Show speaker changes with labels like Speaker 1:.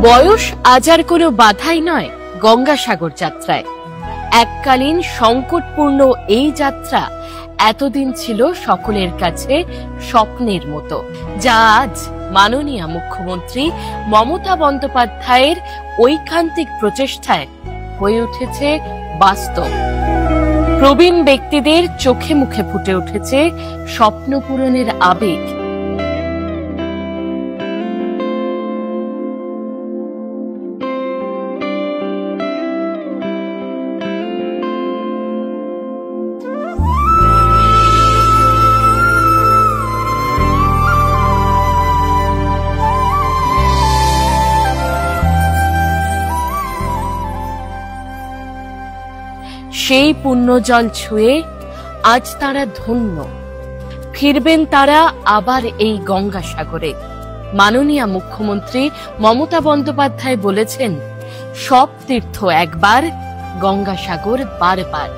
Speaker 1: বয়স আজ আর কোনো বাধাই নয় গঙ্গাসাগর যাত্রায়। এককালীন সংকটপূর্ণ এই যাত্রা এতদিন ছিল সকলের কাছে স্বপ্নের মতো, যা আজ মাননীয় মুখ্যমন্ত্রী মমতা বন্দ্যোপাধ্যায়ের ঐকান্তিক প্রচেষ্টায় হয়ে উঠেছে বাস্তব। প্রবীণ ব্যক্তিদের চোখে মুখে ফুটে উঠেছে স্বপ্ন পূরণের আবেগ। সেই পুণ্যজল ছুঁয়ে আজ তারা ধন্য। ফিরবেন তারা আবার এই গঙ্গাসাগরে। মাননীয় মুখ্যমন্ত্রী মমতা বন্দ্যোপাধ্যায় বলেছেন, সব তীর্থ একবার, গঙ্গাসাগর বারবার।